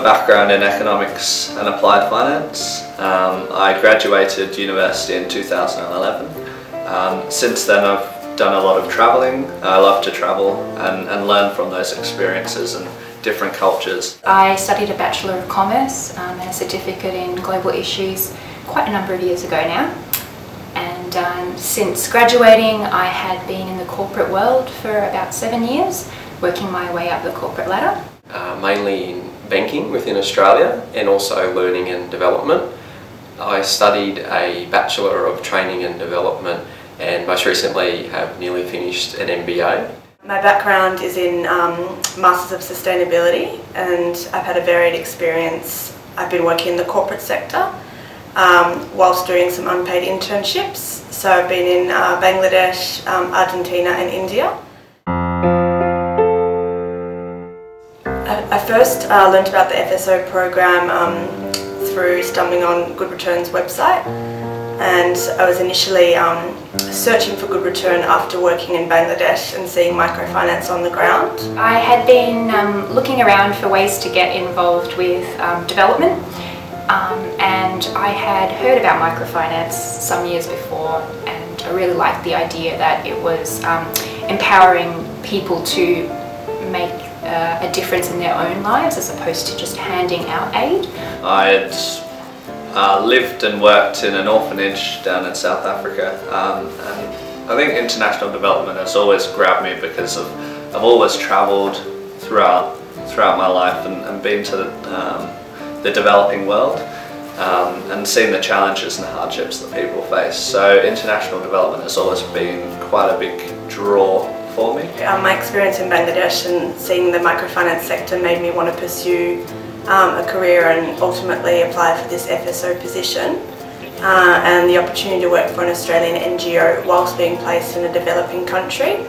background in economics and applied finance. I graduated university in 2011. Since then I've done a lot of travelling. I love to travel and learn from those experiences and different cultures. I studied a Bachelor of Commerce and a certificate in global issues quite a number of years ago now. And since graduating I had been in the corporate world for about 7 years, working my way up the corporate ladder. Mainly in banking within Australia and also learning and development. I studied a Bachelor of Training and Development and most recently have nearly finished an MBA. My background is in Masters of Sustainability, and I've had a varied experience. I've been working in the corporate sector whilst doing some unpaid internships. So I've been in Bangladesh, Argentina and India. I first learnt about the FSO program through stumbling on Good Return's website, and I was initially searching for Good Return after working in Bangladesh and seeing microfinance on the ground. I had been looking around for ways to get involved with development, and I had heard about microfinance some years before, and I really liked the idea that it was empowering people to make a difference in their own lives as opposed to just handing out aid. I had lived and worked in an orphanage down in South Africa, and I think international development has always grabbed me because I've always travelled throughout my life and been to the developing world and seen the challenges and the hardships that people face. So international development has always been quite a big draw for me. My experience in Bangladesh and seeing the microfinance sector made me want to pursue a career and ultimately apply for this FSO position, and the opportunity to work for an Australian NGO whilst being placed in a developing country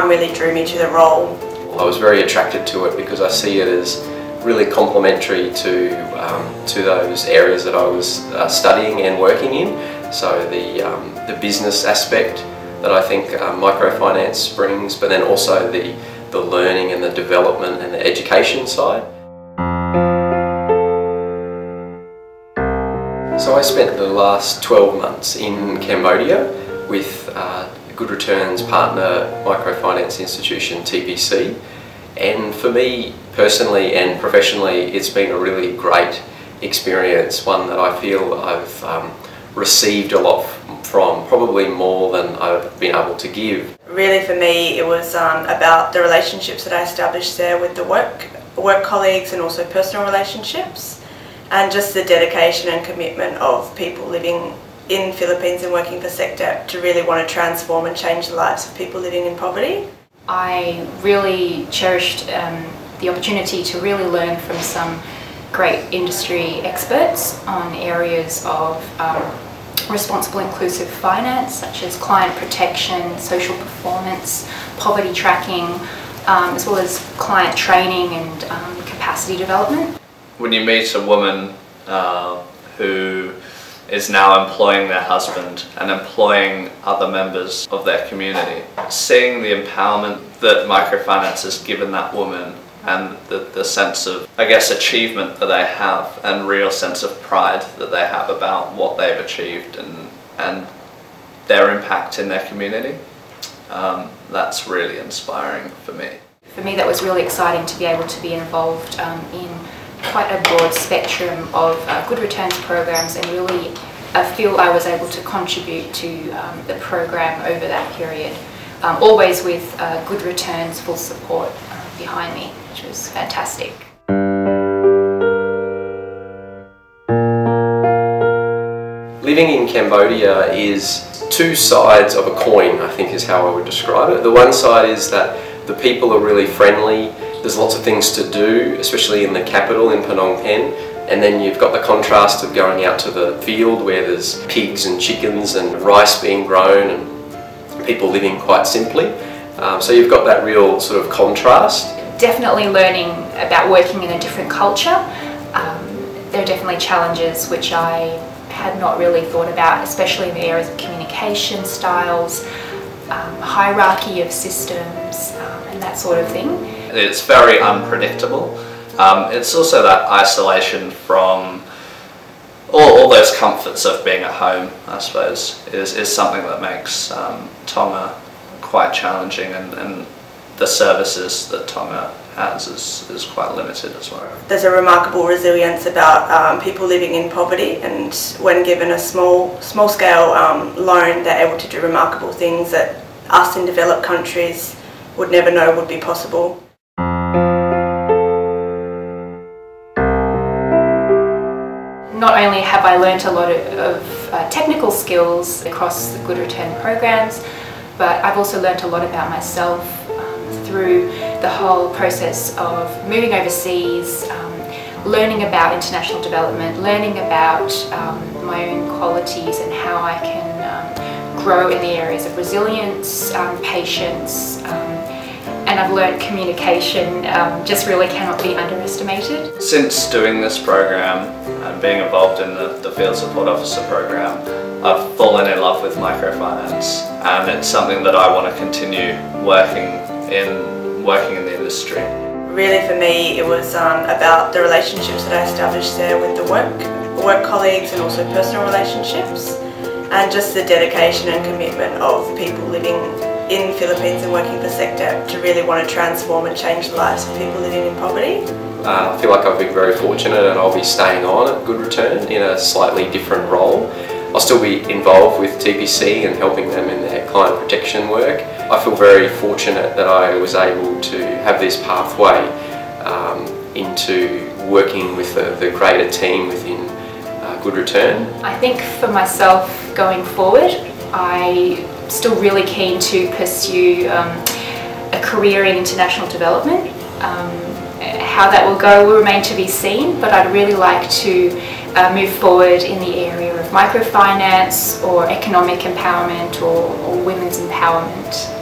really drew me to the role. I was very attracted to it because I see it as really complementary to those areas that I was studying and working in. So the business aspect that I think microfinance brings, but then also the learning and the development and the education side. So I spent the last 12 months in Cambodia with Good Return's partner microfinance institution TPC, and for me personally and professionally it's been a really great experience, one that I feel I've received a lot from, probably more than I've been able to give. Really for me it was about the relationships that I established there with the work colleagues and also personal relationships, and just the dedication and commitment of people living in Philippines and working for sector to really want to transform and change the lives of people living in poverty. I really cherished the opportunity to really learn from some great industry experts on areas of responsible inclusive finance, such as client protection, social performance, poverty tracking, as well as client training and capacity development. When you meet a woman who is now employing their husband and employing other members of their community, seeing the empowerment that microfinance has given that woman and the sense of, I guess, achievement that they have and real sense of pride that they have about what they've achieved and their impact in their community, that's really inspiring for me. For me that was really exciting to be able to be involved in quite a broad spectrum of Good Returns programs, and really I feel I was able to contribute to the program over that period, always with Good Returns full support behind me, which was fantastic. Living in Cambodia is two sides of a coin, I think is how I would describe it. The one side is that the people are really friendly. There's lots of things to do, especially in the capital in Phnom Penh, and then you've got the contrast of going out to the field where there's pigs and chickens and rice being grown and people living quite simply. So you've got that real sort of contrast. Definitely learning about working in a different culture. There are definitely challenges which I had not really thought about, especially in the areas of communication styles, hierarchy of systems, and that sort of thing. It's very unpredictable, It's also that isolation from all those comforts of being at home, I suppose, is something that makes Tonga quite challenging, and the services that Tonga has is quite limited as well. There's a remarkable resilience about people living in poverty, and when given a small scale loan, they're able to do remarkable things that us in developed countries would never know would be possible. Not only have I learnt a lot of technical skills across the Good Return programs, but I've also learnt a lot about myself through the whole process of moving overseas, learning about international development, learning about my own qualities and how I can grow in the areas of resilience, patience, and I've learnt communication just really cannot be underestimated. Since doing this program and being involved in the Field Support Officer program, I've fallen in love with microfinance, and it's something that I want to continue working in the industry. Really for me it was about the relationships that I established there with the work colleagues and also personal relationships, and just the dedication and commitment of people living in the Philippines and working for sector to really want to transform and change the lives of people living in poverty. I feel like I've been very fortunate, and I'll be staying on at Good Return in a slightly different role. I'll still be involved with TPC and helping them in their client protection work. I feel very fortunate that I was able to have this pathway into working with the greater team within Good Return. I think for myself going forward, I'm still really keen to pursue a career in international development. How that will go will remain to be seen, but I'd really like to move forward in the area of microfinance or economic empowerment or women's empowerment.